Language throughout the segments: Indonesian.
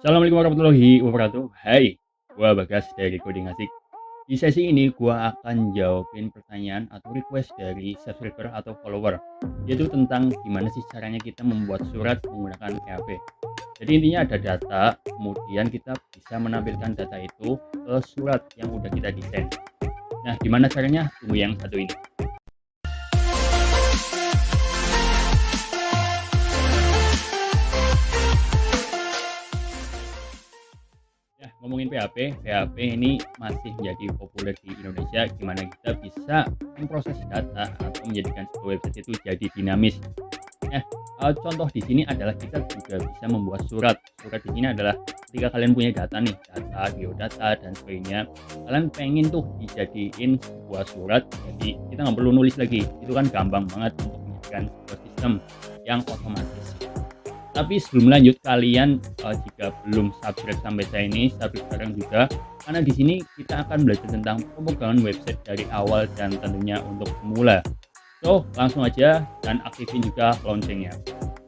Assalamualaikum warahmatullahi wabarakatuh. Hai, gua Bagas dari Coding Asik. Di sesi ini gua akan jawabin pertanyaan atau request dari subscriber atau follower, yaitu tentang gimana sih caranya kita membuat surat menggunakan PHP. Jadi intinya ada data, kemudian kita bisa menampilkan data itu ke surat yang udah kita desain. Nah, gimana caranya? Tunggu yang satu ini. Ya, ngomongin PHP ini masih menjadi populer di Indonesia. Gimana kita bisa memproses data atau menjadikan sebuah website itu jadi dinamis. Nah, contoh di sini adalah kita juga bisa membuat surat. Surat di sini adalah ketika kalian punya data nih, data, geodata, dan sebagainya. Kalian pengen tuh dijadiin sebuah surat, jadi kita nggak perlu nulis lagi. Itu kan gampang banget untuk menjadikan sebuah sistem yang otomatis. Tapi sebelum lanjut, kalian jika belum subscribe sampai saya ini, subscribe sekarang juga, karena di sini kita akan belajar tentang pemrograman website dari awal dan tentunya untuk pemula. So, langsung aja dan aktifin juga loncengnya.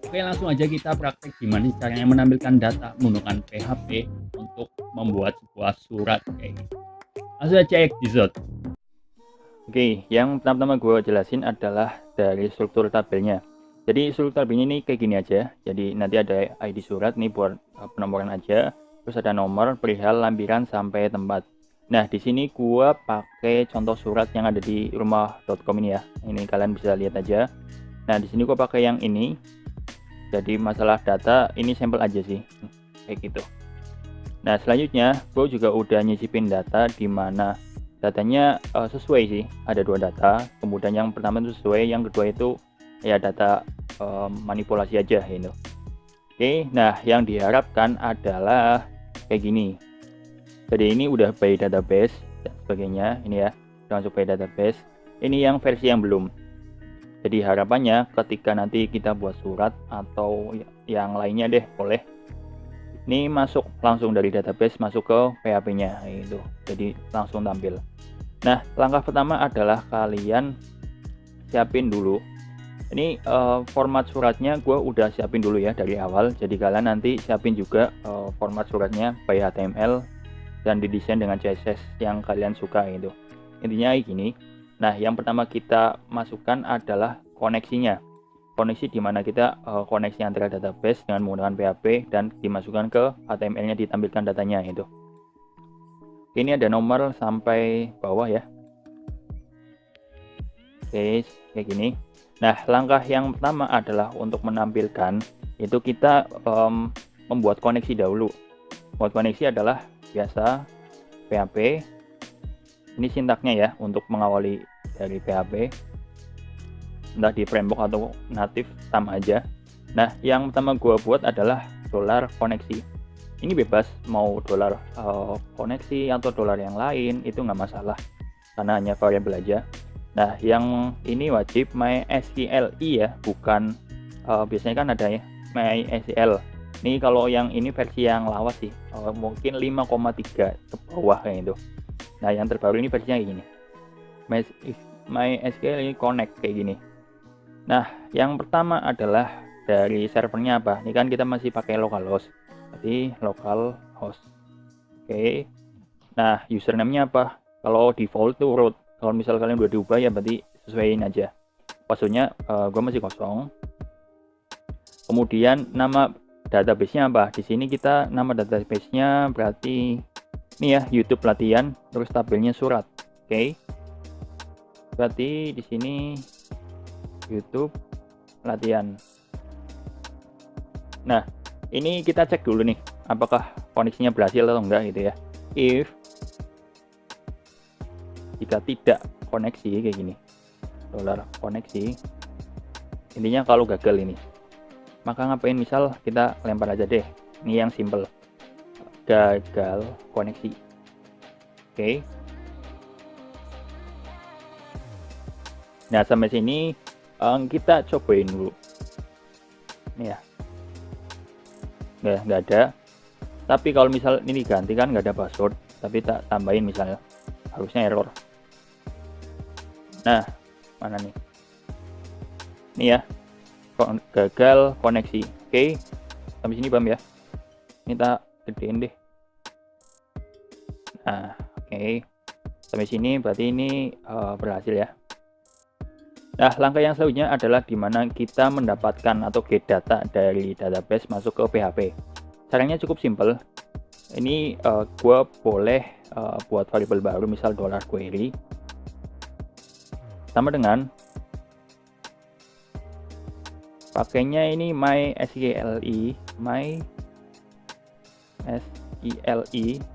Oke, langsung aja kita praktek gimana caranya menampilkan data menggunakan PHP untuk membuat sebuah surat kayak gitu. Langsung aja episode. Oke, yang pertama gue jelasin adalah dari struktur tabelnya. Jadi struktur tabelnya ini kayak gini aja. Jadi nanti ada ID surat nih buat penomoran aja. Terus ada nomor, perihal, lampiran sampai tempat. Nah, di sini gua pakai contoh surat yang ada di rumah.com ini ya. Ini kalian bisa lihat aja. Nah, di sini gua pakai yang ini. Jadi masalah data ini sampel aja sih. Kayak gitu. Nah, selanjutnya gua juga udah nyisipin data di mana datanya sesuai sih. Ada dua data. Kemudian yang pertama itu sesuai, yang kedua itu ya data manipulasi aja gitu. Oke, nah yang diharapkan adalah kayak gini. Jadi ini udah by database dan sebagainya, ini ya, udah masuk by database. Ini yang versi yang belum. Jadi harapannya ketika nanti kita buat surat atau yang lainnya deh boleh. Ini masuk langsung dari database masuk ke PHP-nya itu. Jadi langsung tampil. Nah, langkah pertama adalah kalian siapin dulu. Ini format suratnya gue udah siapin dulu ya dari awal. Jadi kalian nanti siapin juga format suratnya by HTML dan didesain dengan CSS yang kalian suka itu. Intinya kayak gini. Nah, yang pertama kita masukkan adalah koneksinya. Koneksi di mana kita koneksi antara database dengan menggunakan PHP dan dimasukkan ke HTML-nya, ditampilkan datanya itu. Ini ada nomor sampai bawah ya. Oke, kayak gini. Nah, langkah yang pertama adalah untuk menampilkan itu kita membuat koneksi dahulu. Membuat koneksi adalah biasa PHP. Ini sintaknya ya untuk mengawali dari PHP. Entah di framework atau native sama aja. Nah, yang pertama gua buat adalah $koneksi. Ini bebas mau $koneksi atau dolar yang lain, itu nggak masalah karena hanya variabel aja. Nah, yang ini wajib MySQLi ya, bukan biasanya kan ada ya MySQL. Ini kalau yang ini versi yang lawas sih, mungkin 5,3 ke bawah kayak itu. Nah, yang terbaru ini versinya kayak gini. MySQL ini connect kayak gini. Nah, yang pertama adalah dari servernya apa? Ini kan kita masih pakai localhost. Jadi localhost. Oke. Nah, username-nya apa? Kalau default itu root. Kalau misal kalian udah diubah ya berarti sesuaiin aja. Passwordnya gue masih kosong. Kemudian nama database-nya apa? Di sini kita nama database-nya berarti ini ya, YouTube latihan, terus tabelnya surat. Oke. Berarti di sini YouTube latihan. Nah, ini kita cek dulu nih, apakah koneksinya berhasil atau enggak gitu ya. If jika tidak koneksi kayak gini, $koneksi, intinya kalau gagal ini, maka ngapain, misal kita lempar aja deh, ini yang simple, gagal koneksi. Oke. Nah, sampai sini kita cobain dulu. Ini ya, nggak ada. Tapi kalau misal ini ganti kan nggak ada password, tapi tak tambahin misalnya, harusnya error. Nah, mana nih? Ini ya, gagal koneksi. Oke, sampai sini paham ya? Ini tak gedein deh. Nah, oke. Sampai sini berarti ini berhasil ya. Nah, langkah yang selanjutnya adalah dimana kita mendapatkan atau get data dari database masuk ke PHP. Caranya cukup simple. Ini gue boleh buat variabel baru, misal $query, sama dengan pakainya ini mysqli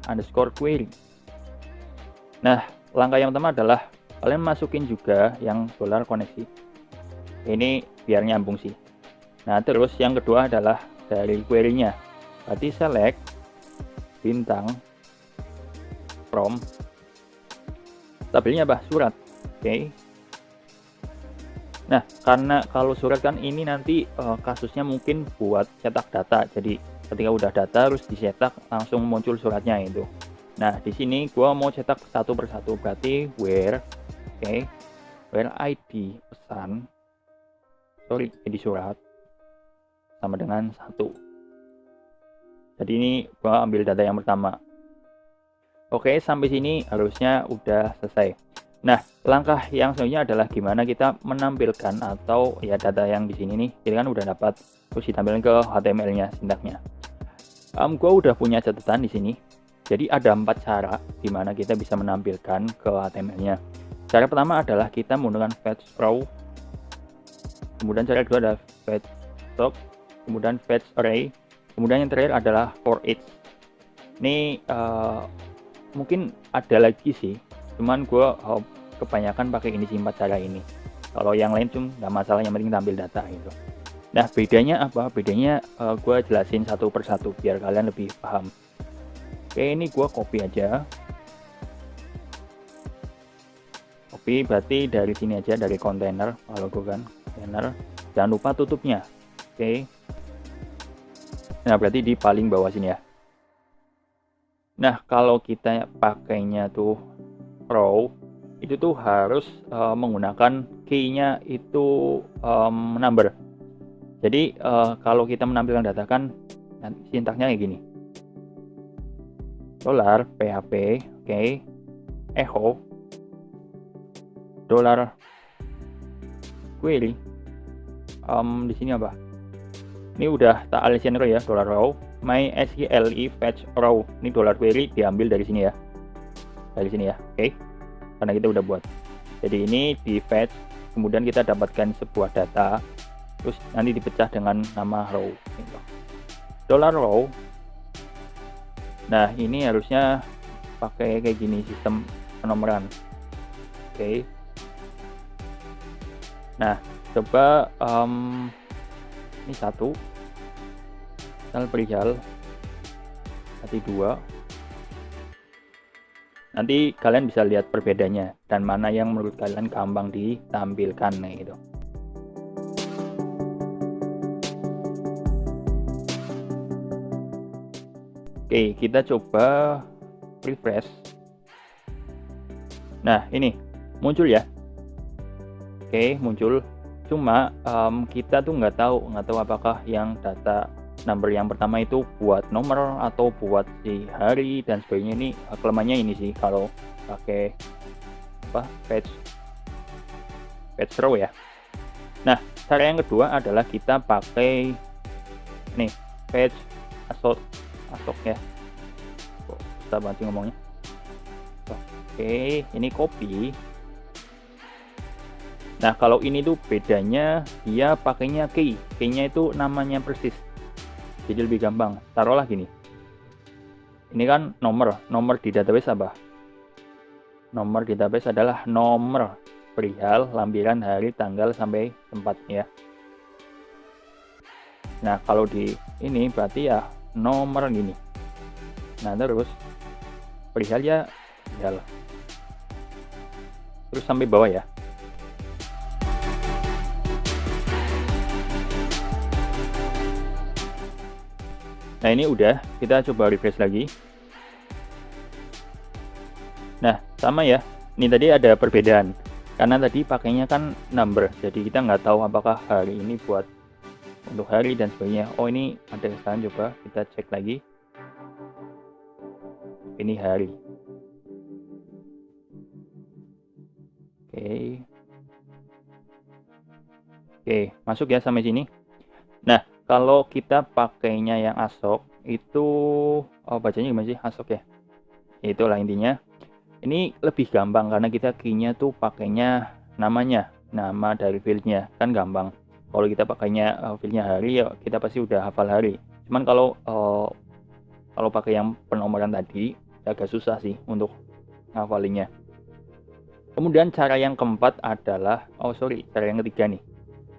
underscore query. Nah, langkah yang pertama adalah kalian masukin juga yang $koneksi. Ini biar nyambung sih. Nah, terus yang kedua adalah dari query-nya. Berarti select bintang from tabelnya apa? Surat. Oke. Nah, karena kalau surat kan ini nanti kasusnya mungkin buat cetak data. Jadi ketika udah data harus dicetak langsung muncul suratnya itu. Nah, di sini gua mau cetak satu persatu, berarti where, where ID pesan, ID surat sama dengan 1. Jadi ini gua ambil data yang pertama. Oke, sampai sini harusnya udah selesai. Nah, langkah yang selanjutnya adalah gimana kita menampilkan atau ya data yang di sini nih, kita kan udah dapat, terus ditampilkan ke HTML-nya, sintaknya. Gua udah punya catatan di sini. Jadi ada 4 cara di mana kita bisa menampilkan ke HTML-nya. Cara pertama adalah kita menggunakan fetch row. Kemudian cara kedua adalah fetch stock, kemudian fetch array, kemudian yang terakhir adalah for each. Ini mungkin ada lagi sih, cuman gue kebanyakan pakai ini sih, 4 cara ini. Kalau yang lain cuma nggak masalah, yang penting tampil data gitu. Nah, bedanya apa? Bedanya gue jelasin satu persatu biar kalian lebih paham. Oke, ini gue copy aja. Copy berarti dari sini aja, dari kontainer. Kalau gue kan kontainer, jangan lupa tutupnya. Oke. Nah, berarti di paling bawah sini ya. Nah, kalau kita pakainya tuh row, itu tuh harus menggunakan key-nya itu number. Jadi kalau kita menampilkan data kan sintaknya kayak gini. $PHP, echo, $query. Di sini apa? Ini udah tak alisin row ya, $row, mysqli fetch row. Ini $query diambil dari sini ya. Dari sini ya, oke. Karena kita udah buat. Jadi ini di fetch, kemudian kita dapatkan sebuah data, terus nanti dipecah dengan nama row. $row. Nah, ini harusnya pakai kayak gini sistem penomoran. Oke. Nah, coba ini 1 perihal nanti 2. Nanti kalian bisa lihat perbedaannya dan mana yang menurut kalian gampang ditampilkan gitu. Oke, kita coba refresh. Nah, ini muncul ya. Oke, muncul. Cuma kita tuh nggak tahu apakah yang data number yang pertama itu buat nomor atau buat si hari dan sebagainya. Ini kelemahannya ini sih kalau pakai fetch row ya. Nah, cara yang kedua adalah kita pakai nih fetch assoc ya. Kok susah banget sih ngomongnya. Oke, ini copy. Nah, kalau ini tuh bedanya dia pakainya key-nya itu namanya persis. Jadi lebih gampang. Taruhlah gini. Ini kan nomor di database apa? Nomor di database adalah nomor perihal, lampiran, hari, tanggal sampai tempatnya. Nah, kalau di ini berarti ya nomor gini. Nah, terus perihal ya perihal. Terus sampai bawah ya. Nah, ini udah, kita coba refresh lagi. Nah, sama ya. Ini tadi ada perbedaan. Karena tadi pakainya kan number. Jadi kita nggak tahu apakah hari ini buat untuk hari dan sebagainya. Oh, ini ada kesalahan, coba kita cek lagi. ini hari. Oke, masuk ya sampai sini. Nah, kalau kita pakainya yang ASOC itu bacanya gimana sih, ASOC ya? Itulah intinya. Ini lebih gampang karena kita key-nya tuh pakainya namanya, nama dari fieldnya, kan gampang. Kalau kita pakainya fieldnya hari ya kita pasti udah hafal hari. Cuman kalau pakai yang penomoran tadi agak susah sih untuk ngafalinya. Kemudian cara yang keempat adalah cara yang ketiga nih.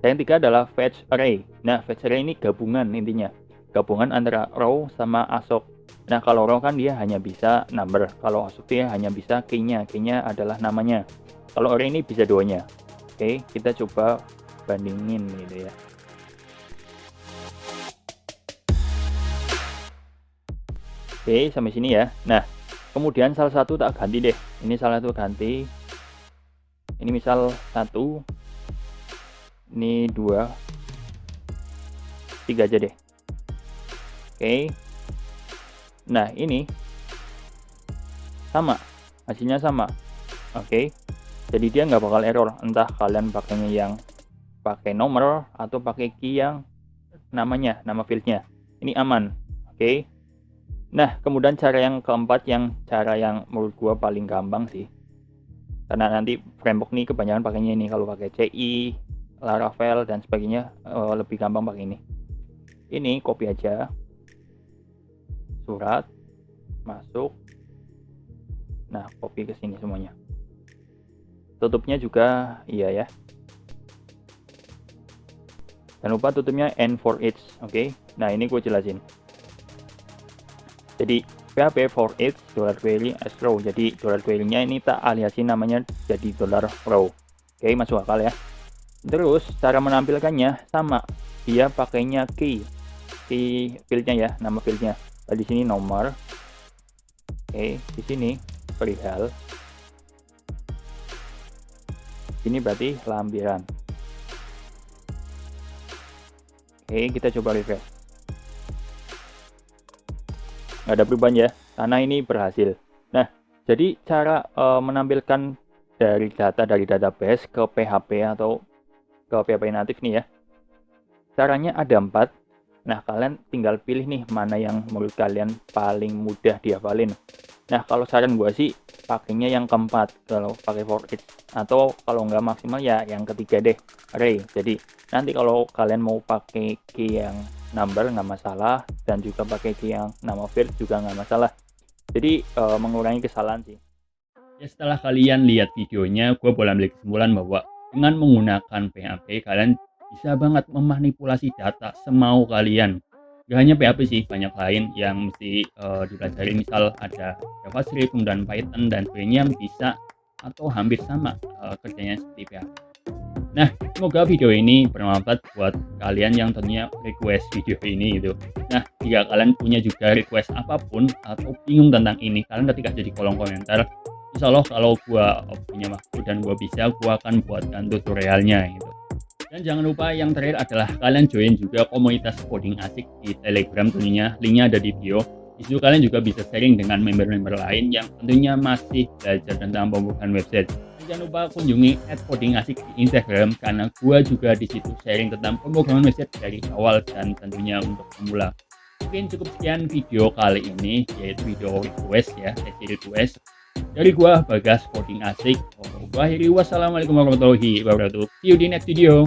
Cara yang ketiga adalah fetch array. Nah, fetch array ini gabungan intinya. Gabungan antara row sama ASOC. Nah, kalau row kan dia hanya bisa number. Kalau ASOC dia hanya bisa key-nya. Key-nya adalah namanya. Kalau array ini bisa duanya. Oke, kita coba bandingin gitu ya. Oke, sampai sini ya. Nah, kemudian salah satu tak ganti deh. Ini salah satu ganti. Ini misal 1. Ini 2, 3 aja deh. Oke. Nah, ini sama, hasilnya sama. Oke. Jadi dia nggak bakal error, entah kalian pakainya yang pakai nomor atau pakai key yang namanya, nama fieldnya. Ini aman. Oke. Nah, kemudian cara yang keempat, cara yang menurut gua paling gampang sih. Karena nanti framework nih kebanyakan pakainya ini, kalau pakai CI, Laravel dan sebagainya lebih gampang pakai ini. Ini copy aja, surat masuk. Nah, copy ke sini semuanya. Tutupnya juga iya ya. Jangan lupa tutupnya N for each. Oke. Nah, ini gue jelasin. Jadi PHP for each $query as row. Jadi $query-nya ini tak aliasin namanya jadi $row. Oke, masuk akal ya. Terus cara menampilkannya sama, dia pakainya key fieldnya ya, nama fieldnya. Di sini nomor. Oke, di sini perihal. Ini berarti lampiran. Oke, kita coba refresh. Nggak ada perubahan ya, karena ini berhasil. Nah, jadi cara menampilkan dari data dari database ke PHP atau ke PHP natif nih ya, caranya ada 4. Nah, kalian tinggal pilih nih mana yang menurut kalian paling mudah dihafalin. Nah, kalau saran gua sih pakainya yang keempat kalau pakai for each, atau kalau nggak maksimal ya yang ketiga deh, array. Jadi nanti kalau kalian mau pakai key yang number nggak masalah, dan juga pakai key yang nama field juga nggak masalah. Jadi mengurangi kesalahan sih. Ya, setelah kalian lihat videonya, gue boleh ambil kesimpulan bahwa dengan menggunakan PHP, kalian bisa banget memanipulasi data semau kalian. Gak hanya PHP sih, banyak lain yang mesti dipelajari. Misal ada JavaScript, kemudian Python, dan sebagainya bisa atau hampir sama kerjanya seperti PHP. Nah, semoga video ini bermanfaat buat kalian yang tentunya request video ini gitu. Nah, jika kalian punya juga request apapun atau bingung tentang ini, kalian ketik aja di kolom komentar. Insya Allah kalau gua punya waktu dan gua bisa, gua akan buatkan tutorialnya gitu. Dan jangan lupa yang terakhir adalah kalian join juga komunitas coding asik di Telegram tentunya, linknya ada di bio. Di situ kalian juga bisa sharing dengan member-member lain yang tentunya masih belajar tentang pembukaan website. Dan jangan lupa kunjungi @codingasik di Instagram karena gua juga di situ sharing tentang pembukaan website dari awal dan tentunya untuk pemula. Mungkin cukup sekian video kali ini, yaitu video request ya, sesi request. Dari gua Bagas Coding Asik. Wassalamualaikum warahmatullahi wabarakatuh. See you di next video.